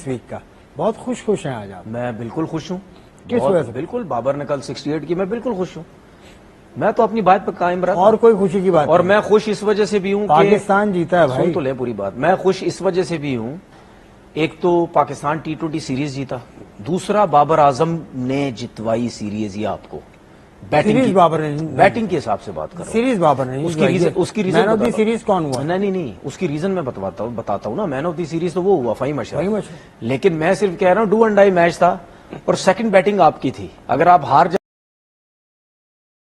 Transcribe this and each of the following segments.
Week کا بہت خوش ہیں آج آپ؟ میں بالکل خوش ہوں. کس وجہ سے؟ بالکل بابر نے کل 68 کی, میں بالکل خوش ہوں. میں تو اپنی بات پر قائم رہا. اور کوئی خوشی کی بات اور نہیں. میں خوش اس وجہ سے بھی ہوں کہ پاکستان جیتا ہے بھائی. سن تو لے پوری بات. میں خوش اس وجہ سے بھی ہوں, ایک تو پاکستان T20 سیریز جیتا, دوسرا بابر اعظم نے جتوائی سیریز. یہ آپ کو سیریز بابر نے, بیٹنگ کے حساب سے بات کر رہا ہوں. سیریز بابر نے, اس کی reason man of the series کون ہوا؟ نہیں, اس کی ریزن میں بتاتا ہوں نا. مین آف دی سیریز تو وہ ہوا فہیم اشرف, لیکن میں صرف کہہ رہا ہوں ڈو اینڈ ڈائی میچ تھا, اور سیکنڈ بیٹنگ آپ کی تھی. اگر آپ ہار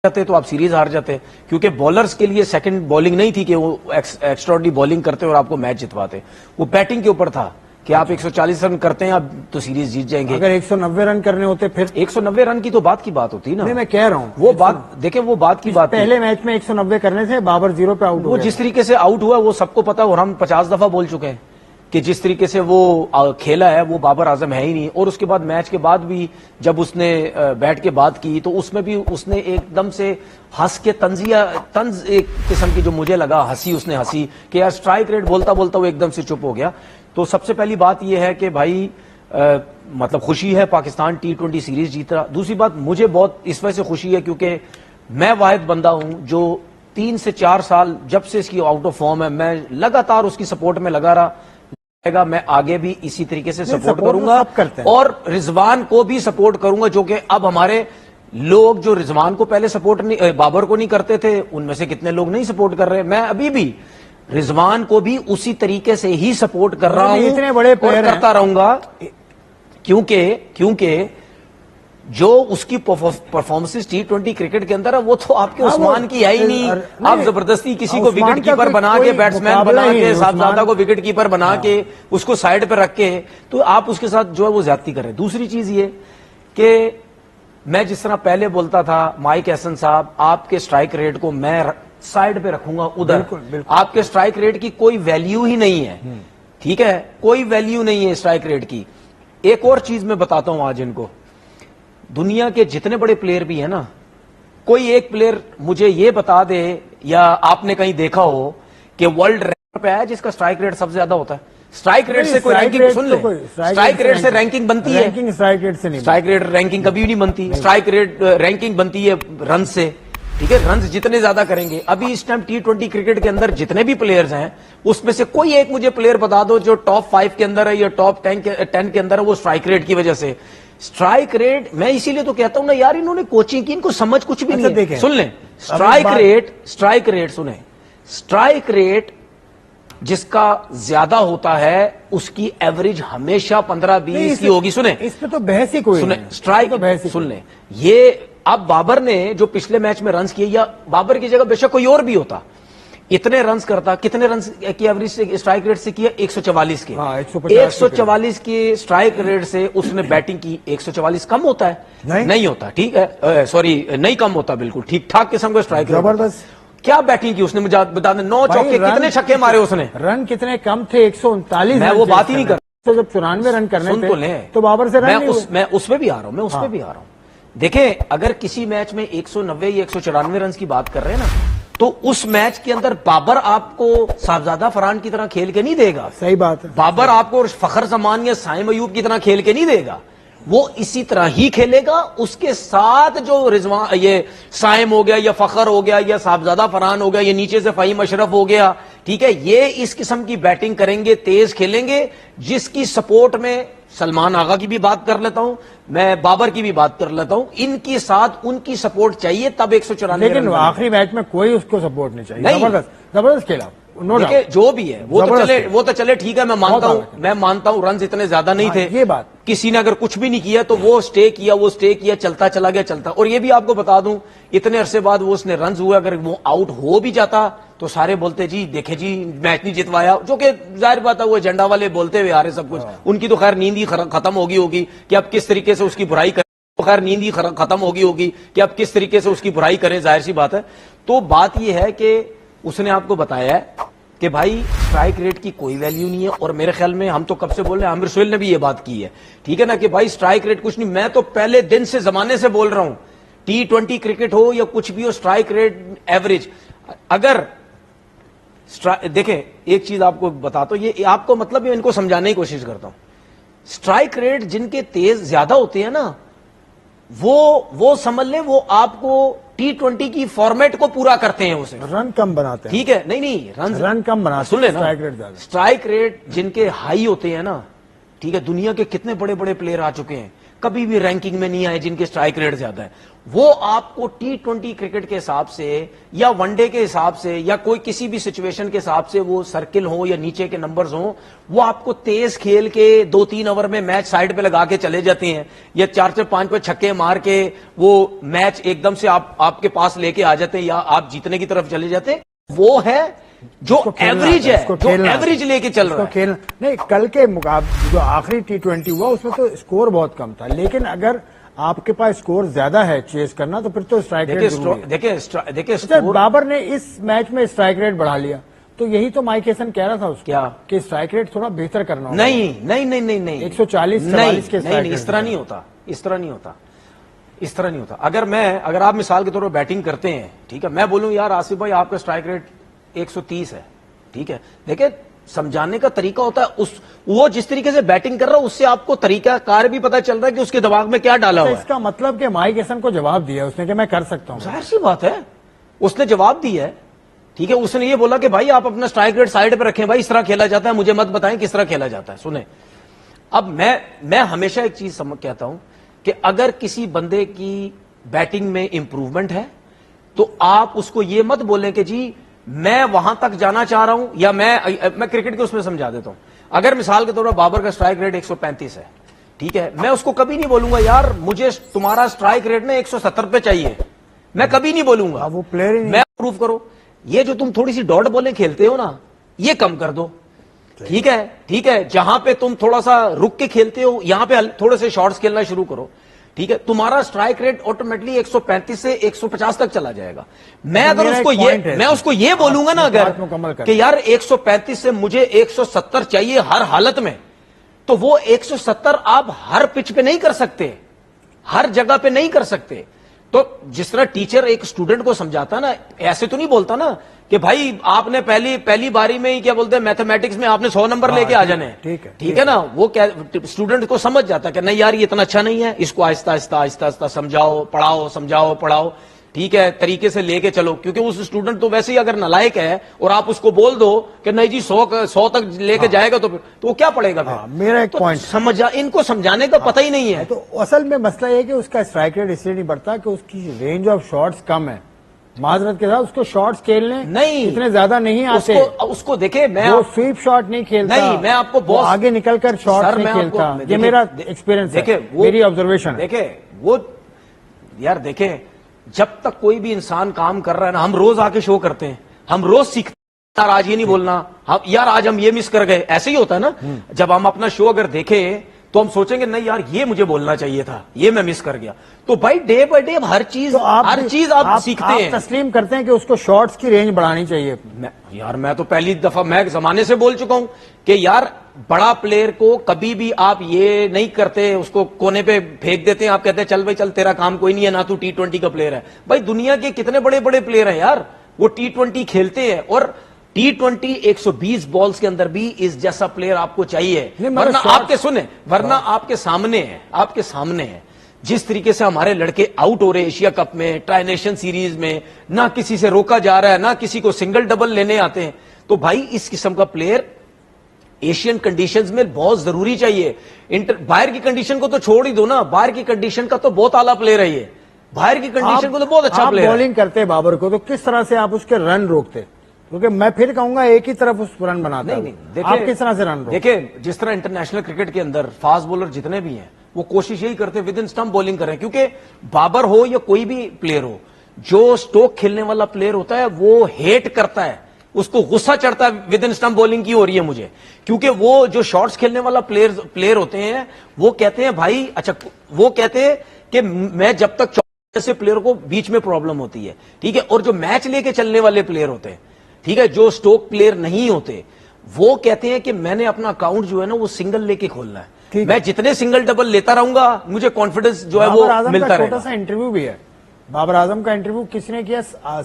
جاتے تو آپ سیریز ہار جاتے, کیونکہ بولرز کے لیے سیکنڈ بالنگ نہیں تھی کہ وہ ایکسٹراڈنری بالنگ کرتے اور آپ کو میچ جتواتے. وہ بیٹنگ کے اوپر تھا کہ آپ 140 رن کرتے ہیں آپ تو سیریز جیت جائیں گے. اگر 190 رن کرنے ہوتے پھر 190 رن کی تو بات کی بات ہوتی نا. میں کہہ رہا ہوں وہ بات دیکھیں, وہ بات کی بات پہلے میچ میں 190 کرنے سے بابر 0 پہ آؤٹ ہو وہ جس طریقے سے آؤٹ ہوا وہ سب کو پتا, اور ہم 50 دفعہ بول چکے ہیں کہ جس طریقے سے وہ کھیلا ہے وہ بابر اعظم ہے ہی نہیں. اور اس کے بعد میچ کے بعد بھی جب اس نے بیٹ کے بات کی تو اس میں بھی اس نے ایک دم سے ہنس کے طنز ایک قسم کی جو مجھے لگا ہنسی, اس نے ہنسی کہ یار اسٹرائک ریٹ بولتا وہ ایک دم سے چپ ہو گیا. تو سب سے پہلی بات یہ ہے کہ بھائی مطلب خوشی ہے پاکستان T20 سیریز جیت رہا. دوسری بات مجھے بہت اس وجہ سے خوشی ہے کیونکہ میں واحد بندہ ہوں جو 3 سے 4 سال جب سے اس کی آؤٹ آف فارم ہے, میں لگاتار اس کی سپورٹ میں لگا رہا. میں آگے بھی اسی طریقے سے سپورٹ کروں گا, اور رضوان کو بھی سپورٹ کروں گا, جو کہ اب ہمارے لوگ جو رضوان کو پہلے سپورٹ نہیں, بابر کو نہیں کرتے تھے, ان میں سے کتنے لوگ نہیں سپورٹ کر رہے. میں ابھی بھی رضوان کو بھی اسی طریقے سے ہی سپورٹ کر رہا ہوں, اتنے بڑے اور کرتا رہوں گا, کیونکہ جو اس کی پرفارمنس T20 کرکٹ کے اندر ہے وہ تو آپ کے عثمان کی ہے ہی نہیں. آپ زبردستی کسی کو وکٹ کیپر بنا کے, بیٹسمین بنا کے, صاحبزادہ کو وکٹ کیپر بنا کے, اس کو سائڈ پہ رکھ کے, تو آپ اس کے ساتھ جو ہے وہ زیادتی کر رہے ہیں. دوسری چیز یہ کہ میں جس طرح پہلے بولتا تھا مائک احسن صاحب, آپ کے سٹرائک ریٹ کو میں سائڈ پہ رکھوں گا ادھر. آپ کے سٹرائک ریٹ کی کوئی ویلیو ہی نہیں ہے, ٹھیک ہے, کوئی ویلیو نہیں ہے سٹرائک ریٹ کی. ایک اور چیز میں بتاتا ہوں آج ان کو, دنیا کے جتنے بڑے پلیئر بھی ہیں نا, کوئی ایک پلیئر مجھے یہ بتا دے یا آپ نے کہیں دیکھا ہو کہ ورلڈ رینک پہ ہے جس کا سٹرائک ریٹ سب سے زیادہ ہوتا ہے. سٹرائک ریٹ سے کوئی رینکنگ سن لے, سٹرائک ریٹ سے رینکنگ بنتی ہے, سٹرائک ریٹ رینکنگ کبھی نہیں بنتی. سٹرائک ریٹ رینکنگ بنتی ہے رن سے, ٹھیک ہے, رنز جتنے زیادہ کریں گے. ابھی اس ٹائم T20 کرکٹ کے اندر جتنے بھی پلیئرز ہیں اس میں سے کوئی ایک مجھے پلیئر بتا دو جو ٹاپ 5 کے اندر ہے یا ٹاپ 10 کے اندر ہے, وہ سٹرائک ریٹ کی وجہ سے. سٹرائک ریٹ, میں اسی لیے تو کہتا ہوں نا یار, انہوں نے کوچنگ کی, ان کو سمجھ کچھ بھی نہیں ہے. سن لیں, سٹرائک ریٹ سنیں, سٹرائک ریٹ جس کا زیادہ ہوتا ہے اس کی ایوریج ہمیشہ 15-20 کی ہوگی. سنیں, اس پہ تو بحث ہی کوئی سنیں, سٹرائک سن لیں. یہ اب بابر نے جو پچھلے میچ میں رنز کیے, یا بابر کی جگہ بے شک کوئی اور بھی ہوتا, اتنے رنز کرتا. کتنے رنز کی ایوریج سے اسٹرائک ریٹ سے کیا؟ 144 کے. 144 کے اسٹرائک ریٹ سے اس نے بیٹنگ کی. 144 کم ہوتا ہے؟ نہیں ہوتا, ٹھیک ہے, سوری نہیں کم ہوتا, بالکل ٹھیک ٹھاک قسم کا اسٹرائک ریٹ. زبردست. کیا بیٹنگ کی اس نے, مجھے بتا دیں. 9 چوکے, کتنے چھکے مارے اس نے, رن کتنے کم تھے؟ 139. میں وہ بات ہی نہیں کرتا. جب 94 رن کرنے تھے تو بابر سے میں اس پہ بھی آ رہا ہوں, دیکھیں اگر کسی میچ میں 190 یا 194 رنز کی بات کر رہے ہیں نا, تو اس میچ کے اندر بابر آپ کو صاحبزادہ فرحان کی طرح کھیل کے نہیں دے گا. صحیح بات ہے. بابر آپ کو فخر زمان یا سائم ایوب کی طرح کھیل کے نہیں دے گا, وہ اسی طرح ہی کھیلے گا. اس کے ساتھ جو رضوان, یہ سائم ہو گیا یا فخر ہو گیا یا صاحبزادہ فرحان ہو گیا یا نیچے سے فہیم اشرف ہو گیا, ٹھیک ہے, یہ اس قسم کی بیٹنگ کریں گے, تیز کھیلیں گے, جس کی سپورٹ میں سلمان آغا کی بھی بات کر لیتا ہوں, میں بابر کی بھی بات کر لیتا ہوں. ان کے ساتھ ان کی سپورٹ چاہیے تب 194. لیکن آخری میچ میں کوئی اس کو سپورٹ نہیں چاہیے. زبردست کھیلا, جو بھی ہے وہ تو چلے ٹھیک ہے, میں مانتا ہوں رنز اتنے زیادہ نہیں تھے. یہ بات کسی نے اگر کچھ بھی نہیں کیا تو وہ سٹے کیا, چلتا چلا گیا, چلتا. اور یہ بھی آپ کو بتا دوں, اتنے عرصے بعد وہ اس نے رنز ہوئے, اگر وہ آؤٹ ہو بھی جاتا تو سارے بولتے جی دیکھیں جی میچ نہیں جتوایا, جو کہ ظاہر بات ہے وہ ایجنڈا والے بولتے ہوئے آ رہے سب کچھ. ان کی تو خیر نیند ہی ختم ہوگی کہ اب کس طریقے سے اس کی برائی کریں, خیر نیند ہی ختم ہوگی کہ اب کس طریقے سے اس کی برائی کریں, ظاہر سی بات ہے. تو بات یہ ہے کہ اس نے آپ کو بتایا ہے کہ بھائی سٹرائک ریٹ کی کوئی ویلیو نہیں ہے. اور میرے خیال میں ہم تو کب سے بول رہے ہیں, عامر سہیل نے بھی یہ بات کی ہے, ٹھیک ہے نا, کہ بھائی سٹرائک ریٹ کچھ نہیں. میں تو پہلے دن سے زمانے سے بول رہا ہوں, T20 کرکٹ ہو یا کچھ بھی ہو, سٹرائک ریٹ ایوریج. اگر دیکھیں ایک چیز آپ کو بتاتا ہوں, یہ آپ کو مطلب ان کو سمجھانے کی کوشش کرتا ہوں. اسٹرائک ریٹ جن کے تیز زیادہ ہوتے ہیں نا وہ سمجھ لیں وہ آپ کو T20 کی فارمیٹ کو پورا کرتے ہیں اسے. رن کم بناتے ہیں. ٹھیک ہے, نہیں رن کم بناتے سن لینا, اسٹرائک ریٹ زیادہ. اسٹرائک ریٹ جن کے ہائی ہوتے ہیں نا, ٹھیک ہے, دنیا کے کتنے بڑے بڑے پلیئر آ چکے ہیں, کبھی بھی رینکنگ میں نہیں آئے جن کے اسٹرائک ریٹ زیادہ ہے. وہ آپ کو T20 کرکٹ کے حساب سے یا ون ڈے کے حساب سے یا کوئی کسی بھی سچویشن کے حساب سے وہ سرکل ہو یا نیچے کے نمبرز ہوں, وہ آپ کو تیز کھیل کے 2-3 اوور میں میچ سائڈ پہ لگا کے چلے جاتے ہیں, یا 4-5 پہ چھکے مار کے وہ میچ ایک دم سے آپ کے پاس لے کے آ جاتے ہیں یا آپ جیتنے کی طرف چلے جاتے ہیں. وہ ہے جو ایوریج ہے, جو ایوریج لے کے چل رہا ہے. نہیں, کل کے مقابلے جو آخری T20 ہوا اس میں تو اسکور بہت کم تھا, لیکن اگر آپ کے پاس اسکور زیادہ ہے چیز کرنا تو پھر تو اسٹرائک ریٹ. دیکھیں بابر نے اس میچ میں اسٹرائک ریٹ بڑھا لیا, تو یہی تو مائک ہیسن کہہ رہا تھا اس کیا کہ اسٹرائک ریٹ تھوڑا بہتر کرنا ہوگا. نہیں 140 کے نہیں, اس طرح نہیں ہوتا. اگر آپ مثال کے طور پر بیٹنگ کرتے ہیں, ٹھیک ہے, میں بولوں یار آصف بھائی آپ کا اسٹرائک ریٹ 130 ہے, ٹھیک ہے, دیکھیں سمجھانے کا طریقہ ہوتا ہے, وہ جس طریقے سے بیٹنگ کر رہا ہے اس سے آپ کو طریقہ کار بھی پتا چل رہا ہے کہ اس کے دماغ میں کیا ڈالا ہوا ہے. اس کا مطلب کہ مائک ہیسن کو جواب دیا اس نے کہ میں کر سکتا ہوں. ظاہر سی بات ہے, اس نے جواب دیا ہے, ٹھیک ہے, اس نے یہ بولا کہ بھائی آپ اپنا اسٹرائک ریٹ سائڈ پہ رکھیں, بھائی اس طرح کھیلا جاتا ہے, مجھے مت بتائیں کس طرح کھیلا جاتا ہے. سنیں, اب میں ہمیشہ ایک چیز کہتا ہوں کہ اگر کسی بندے کی بیٹنگ میں امپروومنٹ ہے تو آپ اس کو یہ مت بولیں کہ جی میں وہاں تک جانا چاہ رہا ہوں, یا میں کرکٹ کے اس میں سمجھا دیتا ہوں. اگر مثال کے طور پر بابر کا اسٹرائک ریٹ 135 ہے, ٹھیک ہے, میں اس کو کبھی نہیں بولوں گا یار مجھے تمہارا اسٹرائک ریٹ نا 170 پہ چاہیے, میں کبھی نہیں بولوں گا. وہ پلیئر میں امپروو کرو, یہ جو تم تھوڑی سی ڈاٹ بالیں کھیلتے ہو نا یہ کم کر دو, ٹھیک ہے, جہاں پہ تم تھوڑا سا رک کے کھیلتے ہو یہاں پہ تھوڑے سے شارٹس کھیلنا شروع کرو, ٹھیک ہے, تمہارا اسٹرائک ریٹ آٹومیٹلی 135 سے 150 تک چلا جائے گا. میں اگر اس کو یہ بولوں گا نا اگر کہ یار 135 سے مجھے 170 چاہیے ہر حالت میں, تو وہ 170 آپ ہر پچ پہ نہیں کر سکتے, ہر جگہ پہ نہیں کر سکتے. تو جس طرح ٹیچر ایک اسٹوڈنٹ کو سمجھاتا نا, ایسے تو نہیں بولتا نا کہ بھائی آپ نے پہلی باری میں ہی کیا بولتے ہیں میتھمیٹکس میں آپ نے 100 نمبر لے کے آ جانے, ٹھیک ہے نا, وہ اسٹوڈنٹ کو سمجھ جاتا کہ نہیں یار یہ اتنا اچھا نہیں ہے, اس کو آہستہ آہستہ سمجھاؤ پڑھاؤ, ٹھیک ہے, طریقے سے لے کے چلو, کیونکہ اس اسٹوڈنٹ تو ویسے ہی اگر نالائق ہے اور آپ اس کو بول دو کہ نہیں جی 100 تک لے کے جائے گا تو وہ کیا پڑے گا. میرا ایک پوائنٹ, ان کو سمجھانے کا پتہ ہی نہیں ہے. تو اصل میں مسئلہ یہ کہ اس کا اسٹرائک ریٹ اس لیے نہیں بڑھتا کہ اس کی رینج آف شاٹس کم ہے, معذرت کے ساتھ اس کو شارٹس کھیلنے نہیں اتنے زیادہ نہیں آتے, اس کو دیکھے میں سویپ شاٹ نہیں کھیلتا, نہیں میں آپ کو بہت آگے نکل کر شارٹ نہیں کھیلتا. یہ میرا ایکسپیرینس ہے, میری آبزرویشن. دیکھے وہ یار دیکھے جب تک کوئی بھی انسان کام کر رہا ہے نا, ہم روز آ کے شو کرتے ہیں, ہم روز سیکھتے ہیں, یار آج یہ نہیں بولنا, یار آج ہم یہ مس کر گئے, ایسے ہی ہوتا ہے نا. جب ہم اپنا شو اگر دیکھیں تو ہم سوچیں گے نہیں یار یہ مجھے بولنا چاہیے تھا, یہ میں مس کر گیا. تو بھائی ڈے بائی ڈے ہر چیز آپ سیکھتے ہیں. تسلیم کرتے ہیں کہ اس کو شارٹس کی رینج بڑھانی چاہیے. یار میں تو پہلی دفعہ میں زمانے سے بول چکا ہوں کہ یار بڑا پلیئر کو کبھی بھی آپ یہ نہیں کرتے, اس کو کونے پہ پھینک دیتے ہیں, آپ کہتے ہیں چل بھائی چل تیرا کام کوئی نہیں ہے, نہ تو T20 کا پلیئر ہے. بھائی دنیا کے کتنے بڑے بڑے پلیئر ہیں یار, وہ T20 کھیلتے ہیں, اور T20 120 بالز کے اندر بھی اس جیسا پلیئر آپ کو چاہیے. ورنہ آپ کے سنیں, ورنہ آپ کے سامنے ہے جس طریقے سے ہمارے لڑکے آؤٹ ہو رہے ایشیا کپ میں, ٹرائی نیشن سیریز میں, نہ کسی سے روکا جا رہا ہے, نہ کسی کو سنگل ڈبل لینے آتے ہیں. تو بھائی اس قسم کا پلیئر ایشین کنڈیشنز میں بہت ضروری چاہیے. باہر کی کنڈیشن کو تو چھوڑ ہی دو نا, باہر کی کنڈیشن کا تو بہت اعلیٰ پلیئر ہے یہ, باہر کی کنڈیشن کو تو بہت اچھا پلیئر ہے. آپ بولنگ کرتے بابر کو تو کس طرح سے آپ اس کے رن روکتے, کیونکہ میں پھر کہوں گا ایک ہی طرف اس رن بناتا ہے, آپ کس طرح سے رن روکتے؟ دیکھیں جس طرح انٹرنیشنل کرکٹ کے اندر فاسٹ بولر جتنے بھی ہیں وہ کوشش یہی کرتے ہیں ود ان سٹمپ بولنگ کریں, کیونکہ بابر ہو یا کوئی بھی پلیئر ہو, جو سٹوک کھیلنے والا پلیئر ہوتا ہے وہ ہیٹ کرتا ہے, اس کو غصہ چڑھتا ہے ود ان سٹمپ بولنگ کی ہو رہی ہے مجھے, کیونکہ وہ جو شارٹس کھیلنے والا پلیئر ہوتے ہیں وہ کہتے ہیں بھائی اچھا, وہ کہتے ہیں کہ میں جب تک جیسے پلیئر کو بیچ میں پرابلم ہوتی ہے, ٹھیک ہے, اور جو میچ لے کے چلنے والے پلیئر ہوتے ہیں, ٹھیک ہے, جو سٹوک پلیئر نہیں ہوتے, وہ کہتے ہیں کہ میں نے اپنا اکاؤنٹ جو ہے نا وہ سنگل لے کے کھولنا ہے, میں جتنے سنگل ڈبل لیتا رہوں گا مجھے کانفیڈنس جو ہے وہ ملتا رہے گا. چھوٹا سا انٹرویو بھی ہے, بابر اعظم کا انٹرویو کس نے کیا,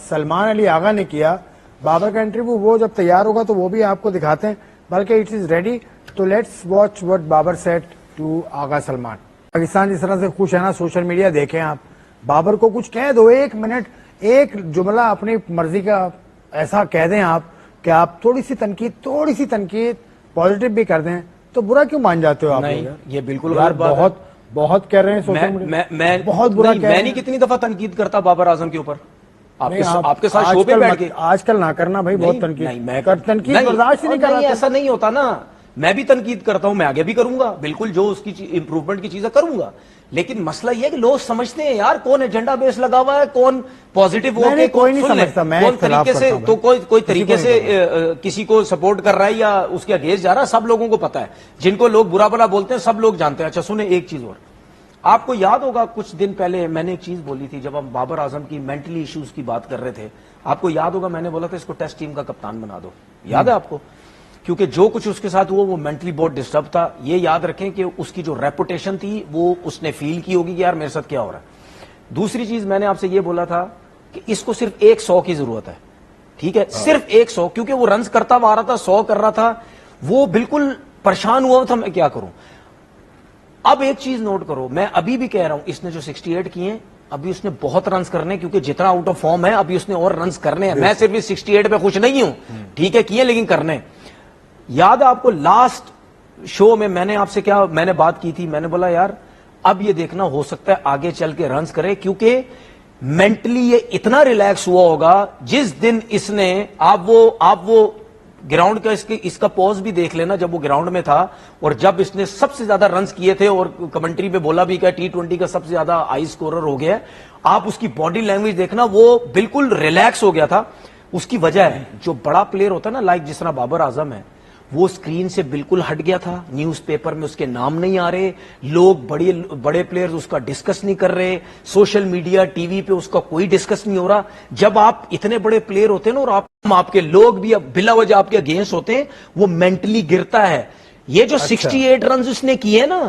سلمان علی آغا نے کیا. بابر کا انٹرویو وہ جب تیار ہوگا تو وہ بھی آپ کو دکھاتے ہیں, بلکہ اٹ از ریڈی. تو let's watch what Babar said to Agha Salman. Pakistan اس طرح سے خوش ہے نا, سوشل میڈیا دیکھیں آپ, بابر کو کچھ کہہ دو, 1 منٹ ایک جملہ اپنی مرضی کا ایسا کہہ دیں آپ کہ آپ تھوڑی سی تنقید پازیٹیو بھی کر دیں, تو برا کیوں مان جاتے ہو آپ؟ نہیں, یہ بالکل بہت کہہ رہے ہیں سوشل میڈیا, بہت برا کہہ رہے ہیں. میں نہیں کتنی دفعہ تنقید کرتا بابر اعظم کے اوپر, آپ کے ساتھ شو پہ بیٹھ کے. آج کل نہ کرنا بھائی, بہت تنقید برداشت نہیں کر رہا. ایسا نہیں ہوتا نا, میں بھی تنقید کرتا ہوں, میں آگے بھی کروں گا, بالکل جو اس کی امپروومنٹ کی چیزیں کروں گا, لیکن مسئلہ یہ ہے کہ لوگ سمجھتے ہیں یار کون ایجنڈا بیس لگا ہوا ہے, کون پازیٹیو ہو کے, کوئی نہیں سمجھتا, میں طریقے سے تو کوئی طریقے سے کسی کو سپورٹ کر رہا ہے یا اس کے اگینسٹ جا رہا ہے, سب لوگوں کو پتا ہے. جن کو لوگ برا بھلا بولتے ہیں سب لوگ جانتے ہیں. اچھا سنیں ایک چیز اور, آپ کو یاد ہوگا کچھ دن پہلے میں نے ایک چیز بولی تھی جب ہم بابر اعظم کی مینٹلی ایشوز کی بات کر رہے تھے, آپ کو یاد ہوگا میں نے بولا تھا اس کو ٹیسٹ ٹیم کا کپتان بنا دو, یاد ہے آپ کو؟ کیونکہ جو کچھ اس کے ساتھ ہوا وہ مینٹلی بہت ڈسٹرب تھا. یہ یاد رکھیں کہ اس کی جو ریپوٹیشن تھی وہ اس نے فیل کی ہوگی کہ یار میرے ساتھ کیا ہو رہا ہے. دوسری چیز میں نے آپ سے یہ بولا تھا کہ اس کو صرف 100 کی ضرورت ہے, ٹھیک ہے, صرف 100, کیونکہ وہ رنز کرتا ہوا آ رہا تھا, 100 کر رہا تھا, وہ بالکل پریشان ہوا تھا میں کیا کروں. اب ایک چیز نوٹ کرو, میں ابھی بھی کہہ رہا ہوں اس نے جو 68 کیے ہیں ابھی اس نے بہت رنز کرنے, کیونکہ جتنا آؤٹ آف فارم ہے ابھی اس نے اور رنز کرنے ہیں. میں صرف اس 68 پہ خوش نہیں ہوں, ٹھیک ہے, کیے لیکن کرنے. یاد ہے آپ کو لاسٹ شو میں میں نے آپ سے کیا میں نے بات کی تھی, میں نے بولا یار اب یہ دیکھنا ہو سکتا ہے آگے چل کے رنز کرے, کیونکہ مینٹلی یہ اتنا ریلیکس ہوا ہوگا جس دن اس نے آپ وہ گراؤنڈ کا اس کا پوز بھی دیکھ لینا جب وہ گراؤنڈ میں تھا اور جب اس نے سب سے زیادہ رنز کیے تھے اور کمنٹری پہ بولا بھی کہ T20 کا سب سے زیادہ ہائی اسکورر ہو گیا ہے, آپ اس کی باڈی لینگویج دیکھنا, وہ بالکل ریلیکس ہو گیا تھا. اس کی وجہ ہے جو بڑا پلیئر ہوتا ہے نا, لائک جس طرح بابر اعظم ہے, وہ سکرین سے بالکل ہٹ گیا تھا, نیوز پیپر میں اس کے نام نہیں آ رہے, لوگ بڑے پلیئرز اس کا ڈسکس نہیں کر رہے, سوشل میڈیا ٹی وی پہ اس کا کوئی ڈسکس نہیں ہو رہا. جب آپ اتنے بڑے پلیئر ہوتے ہیں نا اور آپ کے لوگ بھی بلا وجہ آپ کے اگینسٹ ہوتے ہیں, وہ مینٹلی گرتا ہے. یہ جو 68 رنز اس نے کیے نا,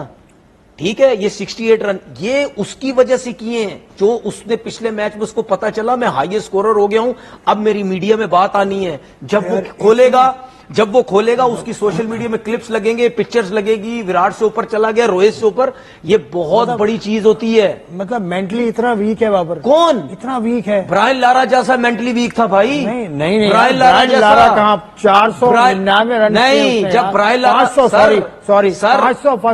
ٹھیک ہے, یہ 68 رن یہ اس کی وجہ سے کیے ہیں, جو اس نے پچھلے میچ میں اس کو پتا چلا میں ہائیسٹ اسکورر ہو گیا ہوں, اب میری میڈیا میں بات آنی ہے. جب وہ کھولے گا اس کی سوشل میڈیا میں کلپس لگیں گے, پکچرز لگے گی, وراٹ سے اوپر چلا گیا, روہت سے اوپر, یہ بہت بڑی چیز ہوتی ہے. مطلب مینٹلی اتنا ویک ہے بابر, کون اتنا ویک ہے؟ برائن لارا جیسا مینٹلی ویک تھا بھائی. نہیں, برائن لارا جیسا کہاں 499 رن نہیں, جب برائن لارا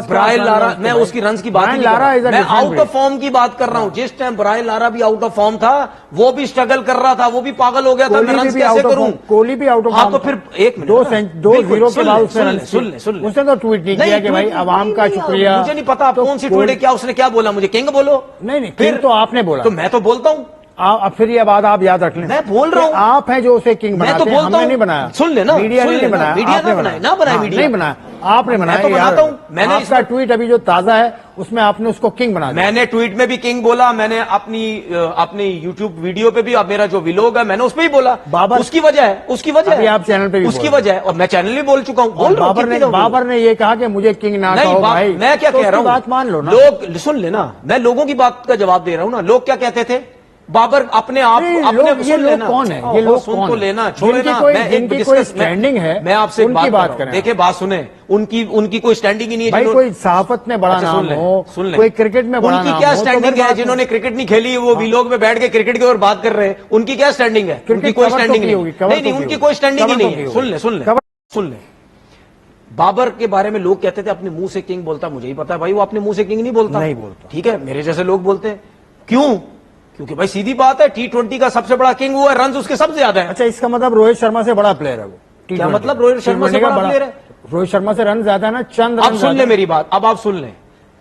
برائن لارا, میں اس کی رنز کی بات نہیں کر رہا, میں آؤٹ آف فارم کی بات کر رہا ہوں. جس ٹائم برائن لارا بھی آؤٹ آف فارم تھا وہ بھی اسٹرگل کر رہا تھا, وہ بھی پاگل ہو گیا تھا, میں رنز کیسے کروں. کوہلی بھی آؤٹ آف فارم, تو پھر ایک منٹ 2-0 کے بعد اس نے تو ٹویٹ نہیں کیا کہ بھائی عوام کا شکریہ. مجھے نہیں پتا کون سی ٹویٹ ہے, کیا اس نے کیا بولا, مجھے کنگ بولو. نہیں کنگ تو آپ نے بولا, تو میں تو بولتا ہوں. اب پھر یہ بات آپ یاد رکھ لیں, میں بول رہا ہوں آپ ہیں جو اسے کنگ بناتے ہیں, ہم نے نہیں بنایا. سن لینا, میڈیا نے نہیں بنایا, میڈیا نے بنایا, نہ بنایا میڈیا, نہیں بنایا, آپ نے بنایا. میں تو بناتا ہوں, میں نے اس کا ٹویٹ ابھی جو تازہ ہے اس میں آپ نے اس کو کنگ بنا دیا. میں نے ٹویٹ میں بھی کنگ بولا, میں نے اپنی یوٹیوب ویڈیو پہ بھی, میرا جو ویلوگ ہے میں نے اس پہ ہی بولا. بابر اس کی وجہ ہے, آپ چینل پہ اس کی وجہ ہے, اور میں چینل بھی بول چکا ہوں. بابر نے یہ کہا کہ مجھے کنگ نہ کہو بھائی, میں کیا کہہ رہا ہوں, بات مان لو نا. لوگ سن لینا, میں لوگوں کی بات کا جواب دے رہا ہوں نا. لوگ کیا کہتے تھے, بابر اپنے آپ یہ لوگ کون ہے, یہ لوگ سن تو لینا, چھوڑے نا, جن کی کوئی اسٹینڈنگ ہے میں آپ سے بات کریں. دیکھیں بات سنیں, ان کی کوئی اسٹینڈنگ ہی نہیں ہے. بھائی کوئی صحافت میں بڑا نام ہو, کوئی کرکٹ میں بڑا نام ہو, ان کی کیا اسٹینڈنگ ہے؟ جنہوں نے کرکٹ نہیں کھیلی وہ ویلوگ میں بیٹھ کے کرکٹ کے اوپر بات کر رہے ہیں, ان کی کیا اسٹینڈنگ ہے؟ ان کی کوئی اسٹینڈنگ نہیں, ان کی کوئی اسٹینڈنگ ہی نہیں ہے. سن لیں, بابر کے بارے میں لوگ کہتے تھے اپنے منہ سے کنگ بولتا, مجھے ہی پتا ہے بھائی وہ اپنے منہ سے کنگ نہیں بولتا, ٹھیک ہے, میرے جیسے لوگ بولتے ہیں. کیوں؟ کیونکہ بھائی سیدھی بات ہے, T20 کا سب سے بڑا کنگ وہ ہے, رنز اس کے سب سے زیادہ ہیں. اچھا, اس کا مطلب روہت شرما سے بڑا پلیئر ہے وہ. کیا مطلب روہت شرما سے بڑا پلیئر ہے؟ روہت شرما سے رن زیادہ ہے نا, چند. اب سن لیں میری بات, اب آپ سن لیں.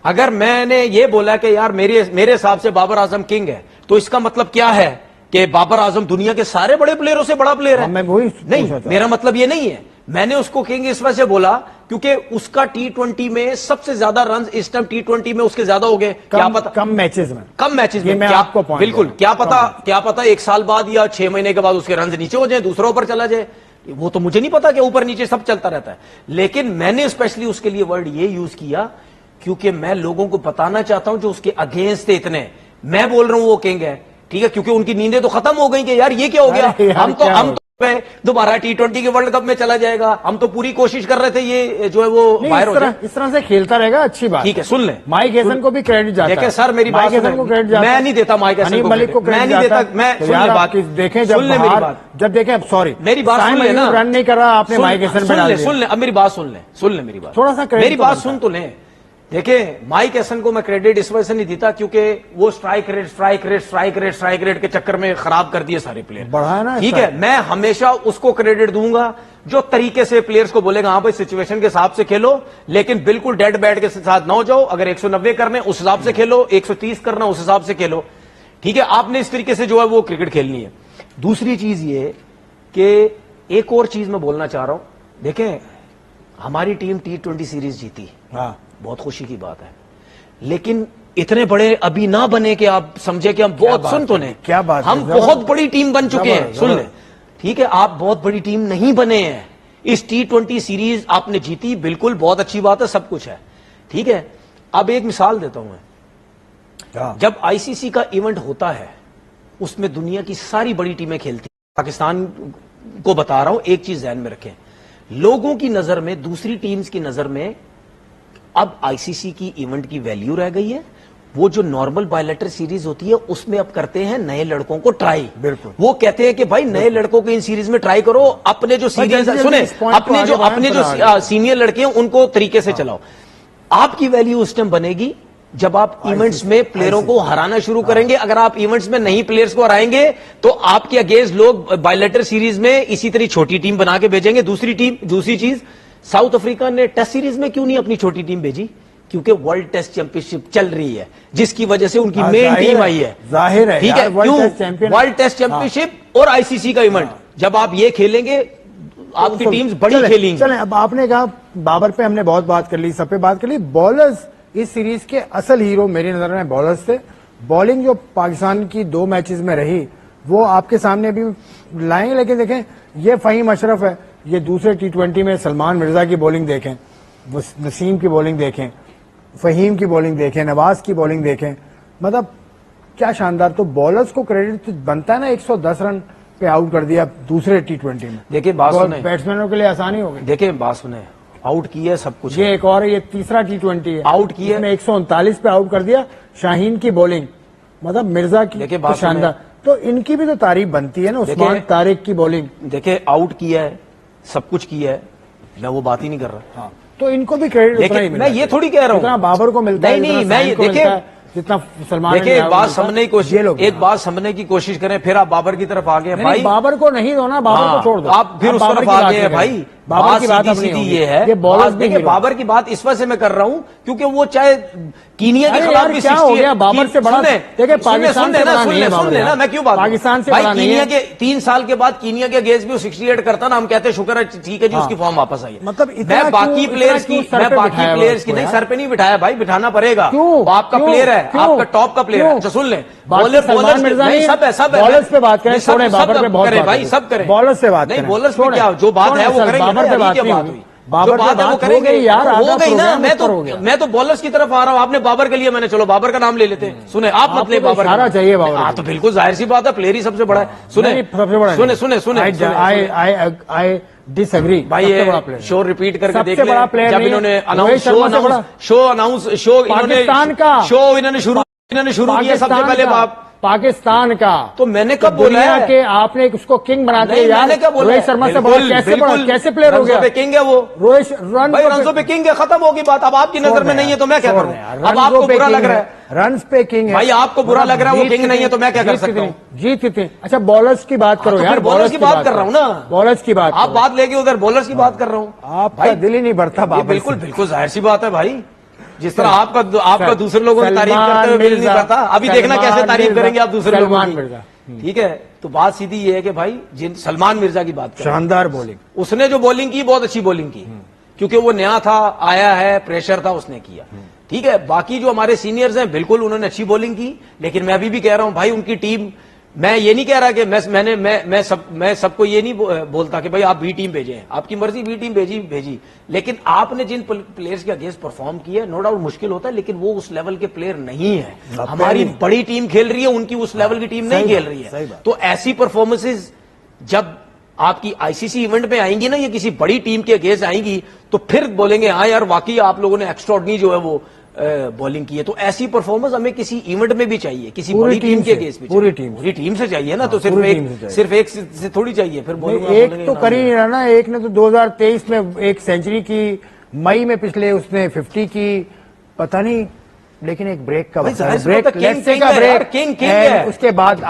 اگر میں نے یہ بولا کہ یار میرے حساب سے بابر اعظم کنگ ہے, تو اس کا مطلب کیا ہے کہ بابر اعظم دنیا کے سارے بڑے پلیئروں سے بڑا پلیئر ہے؟ نہیں, میرا مطلب یہ نہیں ہے. میں نے اس کو کنگ اس وجہ سے بولا کیونکہ اس کا T20 میں سب سے زیادہ رنز اس ٹائم T20 میں اس کے زیادہ ہو گئے. کیا پتا کم میچز میں بالکل, کیا پتا 1 سال بعد یا 6 مہینے کے بعد اس کے رنز نیچے ہو جائیں, دوسرا اوپر چلا جائے, وہ تو مجھے نہیں پتا کہ اوپر نیچے سب چلتا رہتا ہے. لیکن میں نے اسپیشلی اس کے لیے ورڈ یہ یوز کیا کیونکہ میں لوگوں کو بتانا چاہتا ہوں جو اس کے اگینسٹ تھے اتنے, میں بول رہا ہوں وہ کنگ ہے, ٹھیک ہے, کیونکہ ان کی نیندیں تو ختم ہو گئی کہ یار یہ کیا ہو گیا. ہم تو دوبارہ T20 کے ورلڈ کپ میں چلا جائے گا. ہم تو پوری کوشش کر رہے تھے یہ جو ہے وہ باہر ہو جائے. اس طرح سے کھیلتا رہے گا, اچھی بات. ٹھیک ہے, سن لیں, مائک ہیسن کو بھی کریڈٹ جاتا ہے. دیکھیں سر, میری بات میں نہیں دیتا مائک ہیسن کو, میں نہیں دیتا. میں دیکھیں جب دیکھیں, سوری میری بات سن لیں نا, رن نہیں کر رہا, آپ نے مائک ہیسن پہ ڈال دیا. سن لیں, اب میری بات سن لیں, میری بات تھوڑا سا میری بات سن تو لیں. دیکھیں مائک ہیسن کو میں کریڈٹ اس وجہ سے نہیں دیتا کیونکہ وہ اسٹرائک ریٹ کے چکر میں خراب کر دیے سارے پلیئر. ٹھیک ہے, میں ہمیشہ اس کو کریڈٹ دوں گا جو طریقے سے پلیئرز کو بولے گا ہاں بھائی سچویشن کے حساب سے کھیلو, لیکن بالکل ڈیڈ بیٹ کے ساتھ نہ ہو جاؤ. اگر 190 کرنے اس حساب سے کھیلو, 130 کرنا اس حساب سے کھیلو. ٹھیک ہے, آپ نے اس طریقے سے جو ہے وہ کرکٹ کھیلنی ہے. دوسری چیز یہ کہ ایک اور چیز میں بولنا چاہ رہا ہوں. دیکھیں ہماری ٹیم T20 سیریز جیتی, بہت خوشی کی بات ہے, لیکن اتنے بڑے ابھی نہ بنے کہ آپ سمجھے کہ ہم بہت, سن تو نہیں, کیا بات, ہم بہت بڑی ٹیم بن چکے ہیں. سن لیں, ٹھیک ہے, آپ بہت بڑی ٹیم نہیں بنے ہیں. اس T20 سیریز آپ نے جیتی, بالکل بہت اچھی بات ہے, سب کچھ ہے. ٹھیک ہے, اب ایک مثال دیتا ہوں میں. جب ICC کا ایونٹ ہوتا ہے اس میں دنیا کی ساری بڑی ٹیمیں کھیلتی ہیں. پاکستان کو بتا رہا ہوں, ایک چیز ذہن میں رکھیں, لوگوں کی نظر میں, دوسری ٹیمز کی نظر میں اب ICC کی ایونٹ کی ویلیو رہ گئی ہے. وہ جو نارمل بائیلیٹر سیریز ہوتی ہے اس میں اب کرتے ہیں نئے لڑکوں کو ٹرائی. بالکل, وہ کہتے ہیں کہ بھائی نئے لڑکوں کو ان سیریز میں ٹرائی کرو, اپنے جو سینئر سنیں, اپنے جو سینئر لڑکے ہیں ان کو طریقے سے چلاؤ. آپ کی ویلیو اس ٹائم بنے گی جب آپ ایونٹس میں پلیئروں کو ہرانا شروع کریں گے. اگر آپ ایونٹس میں نہیں پلیئرز کو ہرائیں گے تو آپ کے اگینسٹ لوگ بائیلیٹر سیریز میں اسی طرح چھوٹی ٹیم بنا کے بھیجیں گے. دوسری چیز, ساؤتھ افریقہ نے ٹیسٹ سیریز میں کیوں نہیں اپنی چھوٹی ٹیم بھیجی؟ کیونکہ ورلڈ ٹیسٹ چیمپئن شپ چل رہی ہے, جس کی وجہ سے ان کی مین ٹیم آئی ہے. ظاہر ہے, ٹھیک ہے, ورلڈ ٹیسٹ چیمپئن شپ اور ICC کا ایونٹ, جب آپ یہ کھیلیں گے آپ کی ٹیمز بڑی کھیلیں گی. چلیں, اب آپ نے کہا بابر پہ ہم نے بہت بات کر لی, سب پہ بات کر لی. بالرز اس سیریز کے اصل ہیرو میری نظر میں بالرز تھے. بالنگ جو پاکستان کی 2 میچز میں رہی وہ آپ کے سامنے بھی لائیں گے, لیکن دیکھیں یہ فہیم اشرف ہے, یہ دوسرے T20 میں سلمان مرزا کی بولنگ دیکھیں, نسیم کی بولنگ دیکھیں, فہیم کی بولنگ دیکھیں, نواز کی بولنگ دیکھیں, مطلب کیا شاندار. تو بالرز کو کریڈٹ بنتا ہے نا, 110 رن پہ آؤٹ کر دیا دوسرے T20 میں. دیکھیں بات سنیں, بیٹسمینوں کے لیے آسانی ہو گئی. دیکھیں بات سنیں, آؤٹ کیا ہے سب کچھ. یہ ایک اور ہے, یہ تیسرا T20 ہے, آؤٹ کیا ہے, 139 پہ آؤٹ کر دیا. شاہین کی بولنگ, مطلب مرزا کی شاندار. تو ان کی بھی تو تعریف بنتی ہے نا, عثمان طارق کی بولنگ. دیکھیں آؤٹ کیا ہے, سب کچھ کیا ہے, میں وہ بات ہی نہیں کر رہا. تو ان کو بھی کریڈٹ اتنا ہی ملتا ہے. میں یہ تھوڑی کہہ رہا ہوں جتنا بابر کو ملتا ہے, نہیں, میں دیکھیں جتنا سلمان. دیکھیں ایک بات سمجھنے کی کوشش کریں, پھر آپ بابر کی طرف آگے ہیں. بھائی بابر کو نہیں دو نا, بابر کو چھوڑ دو, آپ پھر اس طرف آگے ہیں. بھائی بابر کی بات اب یہ ہے, بابر کی بات اس وجہ سے میں کر رہا ہوں کیونکہ وہ چاہے کینیا کے خلاف بھی 60 بابر سے بڑا, دیکھیں پاکستان سے بڑا نہیں ہے بابر. میں کیوں بات, پاکستان سے بڑا نہیں ہے. 3 سال کے بعد کینیا کے اگینسٹ بھی 68 کرتا نا, ہم کہتے ہیں شکر ہے, ٹھیک ہے جی اس کی فارم واپس آئی ہے. مطلب میں باقی پلیئرز کی نہیں, سر پہ نہیں بٹھایا بھائی, بٹھانا پڑے گا. آپ کا پلیئر ہے, آپ کا ٹاپ کا پلیئر ہے. سن لیں, بالرز پہ بات کریں, چھوڑیں بابر پہ بہت بھائی, سب کریں. بالرز سے بات نہیں, بالرز پہ کیا جو بات ہے وہ کریں گے. بابر پہ بات نہیں, بابر پہ بات کریں گے یار, ہو گئی نا. میں تو بالرز کی طرف آ رہا ہوں, آپ نے بابر کے لیے, میں نے چلو بابر کا نام لے لیتے ہیں. سنیں, آپ مت لیں بابر کا چاہیے بابر. ہاں تو بالکل ظاہر سی بات ہے, پلیئر ہی سب سے بڑا ہے. I disagree. بھائی شو ریپیٹ کر کے دیکھ لیں, جب انہوں نے شروع کیا سب سے پہلے پاکستان کا, تو میں نے کب بولا ہے کہ آپ نے اس کو کنگ بنا دیا یار. روہت شرما سے کیسے پلیئر ہو گیا؟ کنگ ہے وہ, رنزوں پہ کنگ ہے, ختم ہوگی بات. اب آپ کی نظر میں نہیں ہے تو میں کیا کروں؟ اب آپ کو برا لگ رہا ہے, رنز پہ کنگ ہے بھائی, آپ کو برا لگ رہا ہے وہ کنگ نہیں ہے تو میں کیا کر سکتا ہوں؟ جیت کتنے. اچھا بالرز کی بات کرو یار, بالرز کی بات کر رہا ہوں نا, بالرز کی بات, آپ بات لے کے ادھر بالرز کی بات کر رہا ہوں. آپ کا دل ہی نہیں بھرتا. بالکل بالکل ظاہر سی بات ہے بھائی, جس طرح آپ کا دوسرے لوگوں کی تعریف کرتے ہوئے مل نہیں کرتا, ابھی دیکھنا کیسے تعریف کریں گے آپ دوسرے لوگوں کی. ٹھیک ہے, تو بات سیدھی یہ ہے کہ بھائی سلمان مرزا کی بات کریں, شاندار بولنگ, اس نے جو بولنگ کی بہت اچھی بولنگ کی, کیونکہ وہ نیا تھا, آیا ہے, پریشر تھا, اس نے کیا. ٹھیک ہے, باقی جو ہمارے سینئرز ہیں بالکل انہوں نے اچھی بولنگ کی, لیکن میں ابھی بھی کہہ رہا ہوں بھائی ان کی ٹیم, میں یہ نہیں کہہ رہا کہ میں سب کو یہ نہیں بولتا کہ بھائی آپ بی ٹیم بھیجیں, آپ کی مرضی, بی ٹیم بھیجی, لیکن آپ نے جن پلیئرز کے اگینسٹ پرفارم کیا, نو ڈاؤٹ مشکل ہوتا ہے, لیکن وہ اس لیول کے پلیئر نہیں ہے. ہماری بڑی ٹیم کھیل رہی ہے, ان کی اس لیول کی ٹیم نہیں کھیل رہی ہے. تو ایسی پرفارمنسز جب آپ کی آئی سی سی ایونٹ میں آئیں گی نا، یہ کسی بڑی ٹیم کے اگینسٹ آئیں گی تو پھر بولیں گے ہاں یار واقعی آپ لوگوں نے ایکسٹراڈنری جو ہے وہ بولنگ کی ہے. تو ایسی پرفارمنس ہمیں کسی ایونٹ میں بھی چاہیے، کسی بڑی ٹیم کے اگینسٹ بھی، پوری ٹیم سے چاہیے نا. تو صرف ایک سے تھوڑی چاہیے. پھر ایک تو کر ہی نہیں رہا نا. ایک نے تو 2023 میں ایک سینچری کی، مئی میں پچھلے اس نے 50 کی، پتہ نہیں. لیکن ایک بریک کا بریک، اس کے بعد